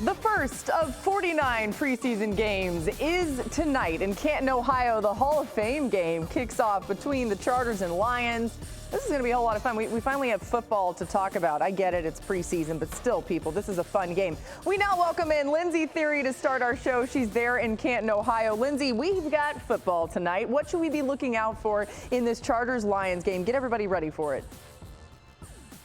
The first of 49 preseason games is tonight in Canton, Ohio. The Hall of Fame game kicks off between the Chargers and Lions. This is going to be a whole lot of fun. We finally have football to talk about. I get it, it's preseason, but still, people, this is a fun game. We now welcome in Lindsey Thiry to start our show. She's there in Canton, Ohio. Lindsey, we've got football tonight. What should we be looking out for in this Chargers-Lions game? Get everybody ready for it.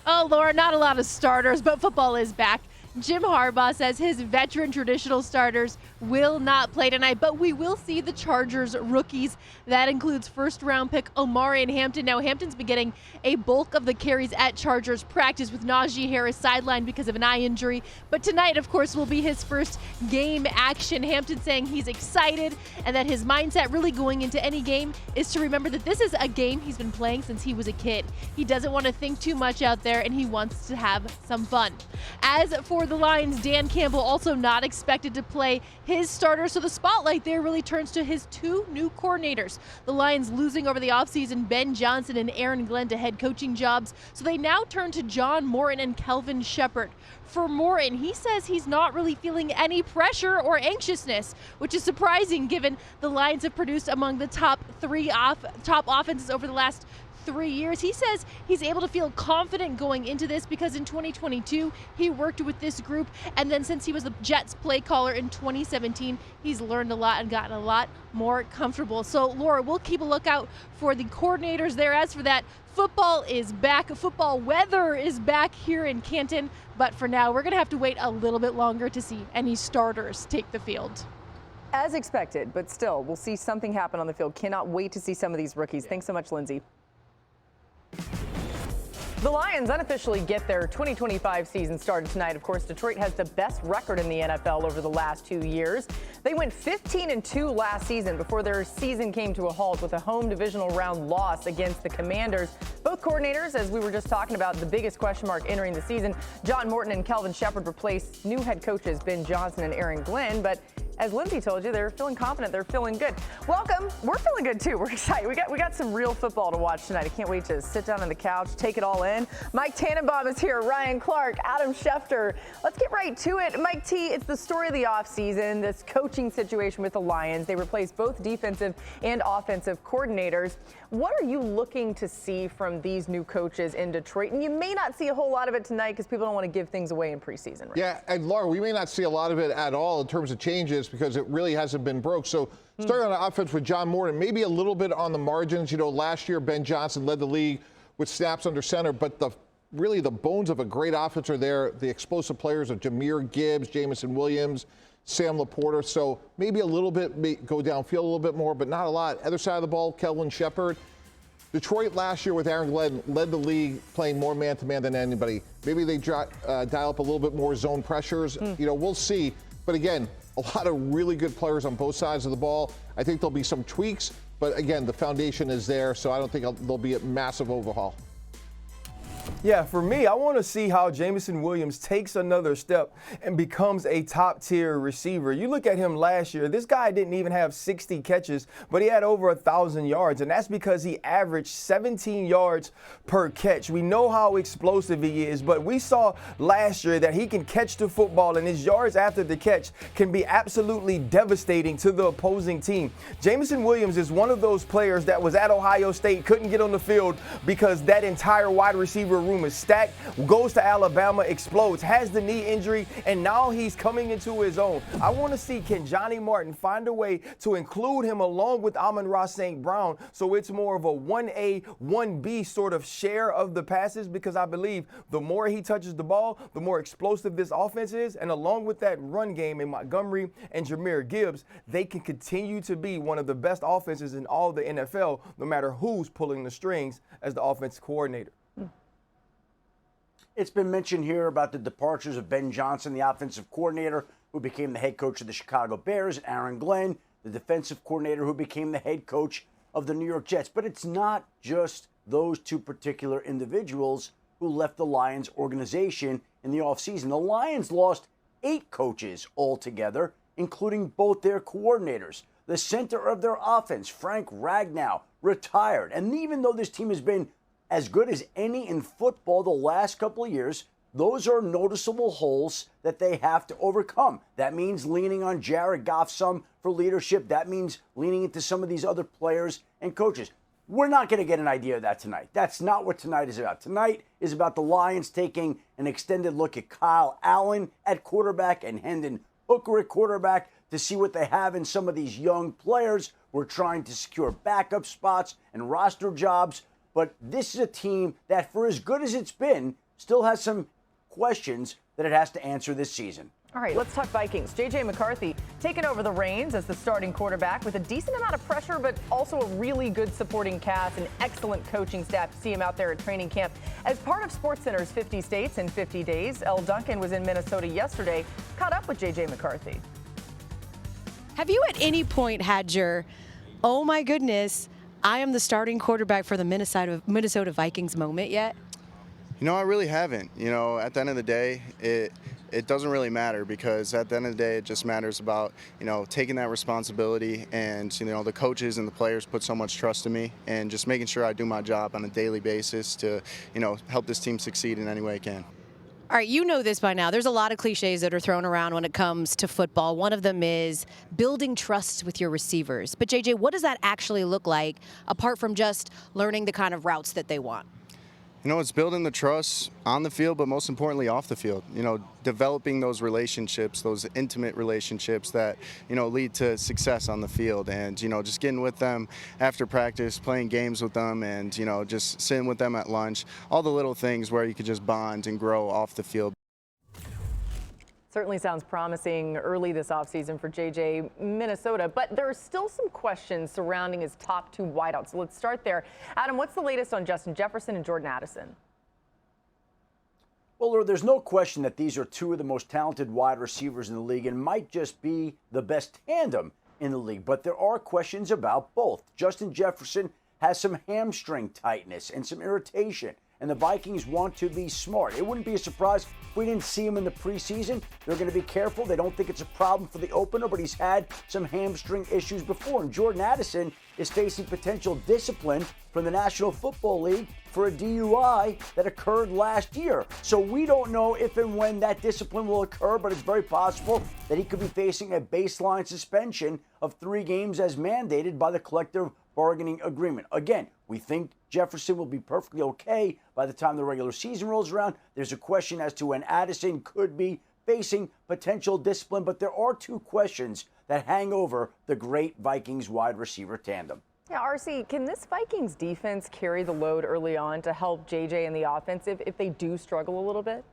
Oh, Laura, not a lot of starters, but football is back. Jim Harbaugh says his veteran traditional starters will not play tonight, but we will see the Chargers rookies. That includes first-round pick Omarion Hampton. Now, Hampton's been getting a bulk of the carries at Chargers practice with Najee Harris sidelined because of an eye injury. But tonight, of course, will be his first game action. Hampton saying he's excited and that his mindset really going into any game is to remember that this is a game he's been playing since he was a kid. He doesn't want to think too much out there, and he wants to have some fun. As for the Lions, Dan Campbell also not expected to play his starter, so the spotlight there really turns to his two new coordinators. The Lions losing over the offseason Ben Johnson and Aaron Glenn to head coaching jobs, so they now turn to John Morton and Kelvin Shepard. For Morton, he says he's not really feeling any pressure or anxiousness, which is surprising given the Lions have produced among the top offenses over the last 3 years. He says he's able to feel confident going into this because in 2022 he worked with this group, and then since he was the Jets play caller in 2017 he's learned a lot and gotten a lot more comfortable. So Laura, we'll keep a lookout for the coordinators there. As for that, football is back. Football weather is back here in Canton, but for now we're gonna have to wait a little bit longer to see any starters take the field. As expected, but still, we'll see something happen on the field. Cannot wait to see some of these rookies. Thanks so much, Lindsey. The Lions unofficially get their 2025 season started tonight. Of course, Detroit has the best record in the NFL over the last 2 years. They went 15-2 last season before their season came to a halt with a home divisional round loss against the Commanders. Both coordinators, as we were just talking about, the biggest question mark entering the season. John Morton and Kelvin Shepard replaced new head coaches Ben Johnson and Aaron Glenn, but as Lindsey told you, they're feeling confident. They're feeling good. Welcome. We're feeling good, too. We're excited. We got some real football to watch tonight. I can't wait to sit down on the couch, take it all in. Mike Tannenbaum is here. Ryan, Clark, Adam Schefter. Let's get right to it. Mike T, it's the story of the offseason, this coaching situation with the Lions. They replaced both defensive and offensive coordinators. What are you looking to see from these new coaches in Detroit? And you may not see a whole lot of it tonight because people don't want to give things away in preseason. Right? Yeah, and Laura, we may not see a lot of it at all in terms of changes because it really hasn't been broke. So starting on offense with John Morton, maybe a little bit on the margins. You know, last year Ben Johnson led the league with snaps under center, but really the bones of a great offense are there. The explosive players of Jahmyr Gibbs, Jameson Williams, Sam Laporta. So maybe a little bit go downfield a little bit more, but not a lot. Other side of the ball, Kelvin Shepard. Detroit last year with Aaron Glenn led the league playing more man-to-man than anybody. Maybe they dial up a little bit more zone pressures. You know, we'll see. But again, a lot of really good players on both sides of the ball. I think there'll be some tweaks, but again, the foundation is there, so I don't think there'll be a massive overhaul. Yeah, for me, I want to see how Jameson Williams takes another step and becomes a top-tier receiver. You look at him last year, this guy didn't even have 60 catches, but he had over 1,000 yards, and that's because he averaged 17 yards per catch. We know how explosive he is, but we saw last year that he can catch the football, and his yards after the catch can be absolutely devastating to the opposing team. Jameson Williams is one of those players that was at Ohio State, couldn't get on the field because that entire wide receiver room is stacked, goes to Alabama, explodes, has the knee injury, and now he's coming into his own. I want to see, can Johnny Martin find a way to include him along with Amon-Ra St. Brown so it's more of a 1A, 1B sort of share of the passes, because I believe the more he touches the ball, the more explosive this offense is, and along with that run game in Montgomery and Jahmyr Gibbs, they can continue to be one of the best offenses in all the NFL, no matter who's pulling the strings as the offensive coordinator. It's been mentioned here about the departures of Ben Johnson, the offensive coordinator who became the head coach of the Chicago Bears, and Aaron Glenn, the defensive coordinator who became the head coach of the New York Jets. But it's not just those two particular individuals who left the Lions organization in the offseason. The Lions lost 8 coaches altogether, including both their coordinators. The center of their offense, Frank Ragnow, retired. And even though this team has been as good as any in football the last couple of years, those are noticeable holes that they have to overcome. That means leaning on Jared Goff some for leadership. That means leaning into some of these other players and coaches. We're not going to get an idea of that tonight. That's not what tonight is about. Tonight is about the Lions taking an extended look at Kyle Allen at quarterback and Hendon Hooker at quarterback to see what they have in some of these young players. We're trying to secure backup spots and roster jobs. But this is a team that, for as good as it's been, still has some questions that it has to answer this season. All right, let's talk Vikings. J.J. McCarthy taking over the reins as the starting quarterback with a decent amount of pressure, but also a really good supporting cast and excellent coaching staff to see him out there at training camp. As part of SportsCenter's 50 States in 50 Days, Elle Duncan was in Minnesota yesterday, caught up with J.J. McCarthy. Have you at any point had your, oh my goodness, I am the starting quarterback for the Minnesota Vikings moment yet? You know, I really haven't. You know, at the end of the day, it doesn't really matter, because at the end of the day, it just matters about, you know, taking that responsibility, and, you know, the coaches and the players put so much trust in me, and just making sure I do my job on a daily basis to, you know, help this team succeed in any way I can. All right, you know this by now. There's a lot of cliches that are thrown around when it comes to football. One of them is building trust with your receivers. But, JJ, what does that actually look like, apart from just learning the kind of routes that they want? You know, it's building the trust on the field, but most importantly off the field. You know, developing those relationships, those intimate relationships that, you know, lead to success on the field. And, you know, just getting with them after practice, playing games with them, and, you know, just sitting with them at lunch. All the little things where you could just bond and grow off the field. Certainly sounds promising early this offseason for J.J. Minnesota, but there are still some questions surrounding his top two wideouts. So let's start there. Adam, what's the latest on Justin Jefferson and Jordan Addison? Well, Laura, there's no question that these are two of the most talented wide receivers in the league and might just be the best tandem in the league. But there are questions about both. Justin Jefferson has some hamstring tightness and some irritation, and the Vikings want to be smart. It wouldn't be a surprise if we didn't see him in the preseason. They're going to be careful. They don't think it's a problem for the opener, but he's had some hamstring issues before. And Jordan Addison is facing potential discipline from the National Football League for a DUI that occurred last year. So we don't know if and when that discipline will occur, but it's very possible that he could be facing a baseline suspension of 3 games as mandated by the collective bargaining agreement. Again, we think Jefferson will be perfectly okay by the time the regular season rolls around. There's a question as to when Addison could be facing potential discipline, but there are 2 questions that hang over the great Vikings wide receiver tandem. Yeah, RC, can this Vikings defense carry the load early on to help JJ in the offense if they do struggle a little bit?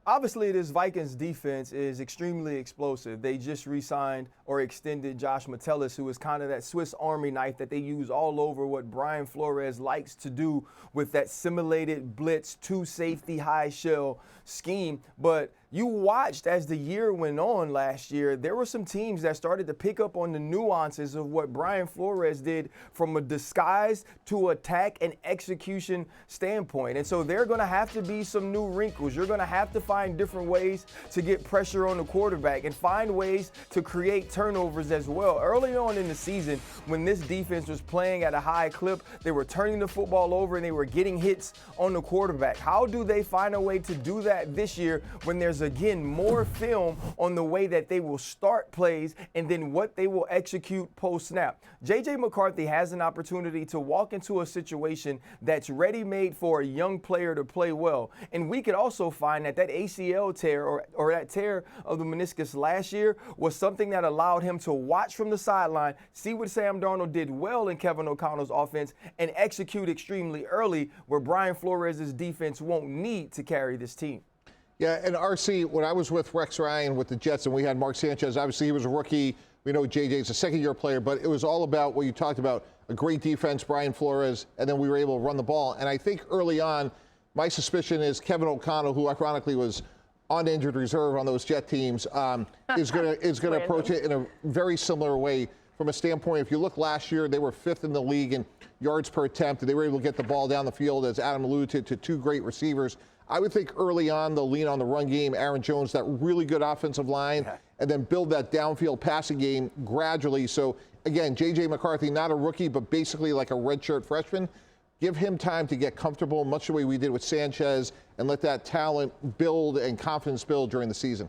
Obviously, this Vikings defense is extremely explosive. They just re-signed or extended Josh Metellus, who is kind of that Swiss Army knife that they use all over what Brian Flores likes to do with that simulated blitz, 2 safety, high shell scheme. But you watched as the year went on last year, there were some teams that started to pick up on the nuances of what Brian Flores did from a disguise to attack and execution standpoint. And so there are going to have to be some new wrinkles. You're going to have to find different ways to get pressure on the quarterback and find ways to create turnovers as well. Early on in the season, when this defense was playing at a high clip, they were turning the football over and they were getting hits on the quarterback. How do they find a way to do that this year when there's again more film on the way that they will start plays and then what they will execute post-snap? J.J. McCarthy has an opportunity to walk into a situation that's ready-made for a young player to play well. And we could also find that ACL tear or that tear of the meniscus last year was something that allowed him to watch from the sideline, see what Sam Darnold did well in Kevin O'Connell's offense, and execute extremely early where Brian Flores' defense won't need to carry this team. Yeah, and RC, when I was with Rex Ryan with the Jets and we had Mark Sanchez, obviously he was a rookie. We know JJ's a second-year player, but it was all about what you talked about, a great defense, Brian Flores, and then we were able to run the ball. And I think early on, my suspicion is Kevin O'Connell, who ironically was on injured reserve on those Jet teams, is going to approach it in a very similar way. From a standpoint, if you look last year, they were 5th in the league in yards per attempt. They were able to get the ball down the field, as Adam alluded to 2 great receivers. I would think early on they'll lean on the run game, Aaron Jones, that really good offensive line, and then build that downfield passing game gradually. So, again, J.J. McCarthy, not a rookie, but basically like a redshirt freshman. give him time to get comfortable, much the way we did with Sanchez, and let that talent build and confidence build during the season.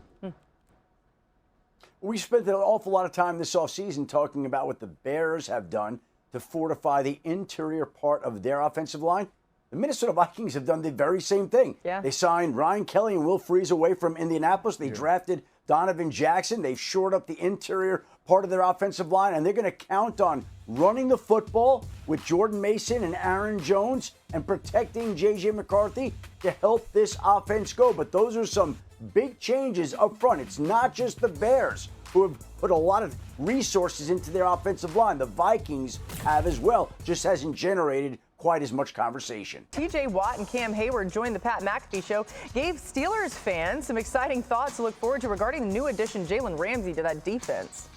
We spent an awful lot of time this offseason talking about what the Bears have done to fortify the interior part of their offensive line. The Minnesota Vikings have done the very same thing. Yeah. They signed Ryan Kelly and Will Freeze away from Indianapolis. They drafted Donovan Jackson. They've shored up the interior part of their offensive line, and they're going to count on running the football with Jordan Mason and Aaron Jones and protecting J.J. McCarthy to help this offense go. But those are some big changes up front. It's not just the Bears who have put a lot of resources into their offensive line. The Vikings have as well, just hasn't generated quite as much conversation. TJ Watt and Cam Hayward joined the Pat McAfee show, gave Steelers fans some exciting thoughts to look forward to regarding the new addition Jalen Ramsey to that defense.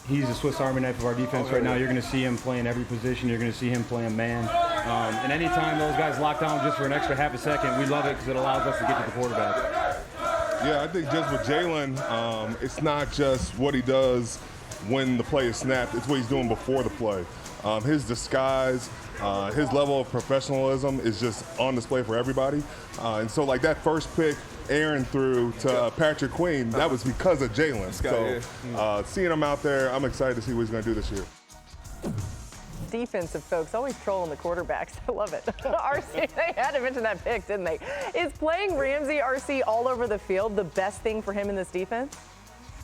He's a Swiss Army knife of our defense right now. You're going to see him playing every position. You're going to see him playing man. And anytime those guys lock down just for an extra half a second, we love it because it allows us to get to the quarterback. Yeah, I think just with Jalen, it's not just what he does when the play is snapped. It's what he's doing before the play. His disguise, his level of professionalism is just on display for everybody. And so, like, that first pick Aaron threw to Patrick Queen, that was because of Jalen. So seeing him out there, I'm excited to see what he's going to do this year. Defensive folks always trolling the quarterbacks. I love it. RC, they had to mention that pick, didn't they? Is playing Ramsey, RC, all over the field the best thing for him in this defense?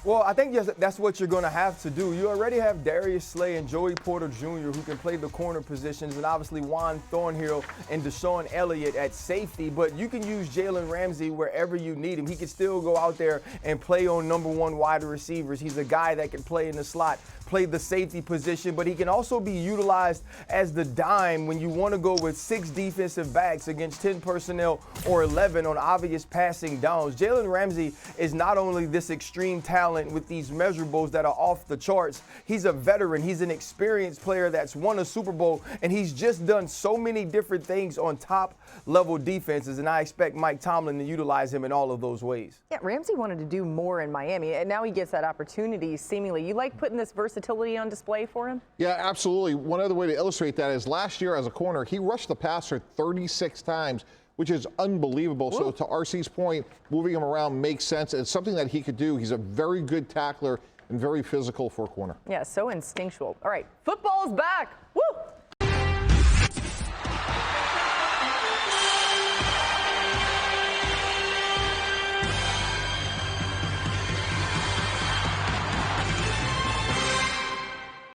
Well, I think that's what you're going to have to do. You already have Darius Slay and Joey Porter Jr. who can play the corner positions, and obviously Juan Thornhill and Deshaun Elliott at safety. But you can use Jalen Ramsey wherever you need him. He can still go out there and play on number one wide receivers. He's a guy that can play in the slot, play the safety position, but he can also be utilized as the dime when you want to go with 6 defensive backs against 10 personnel or 11 on obvious passing downs. Jalen Ramsey is not only this extreme talent with these measurables that are off the charts, he's a veteran. He's an experienced player that's won a Super Bowl, and he's just done so many different things on top-level defenses, and I expect Mike Tomlin to utilize him in all of those ways. Yeah, Ramsey wanted to do more in Miami, and now he gets that opportunity, seemingly. You like putting this versatility on display for him? Yeah, absolutely. One other way to illustrate that is last year as a corner, he rushed the passer 36 times, which is unbelievable. Woo. So to RC's point, moving him around makes sense. It's something that he could do. He's a very good tackler and very physical for a corner. Yeah, so instinctual. All right, football's back. Woo!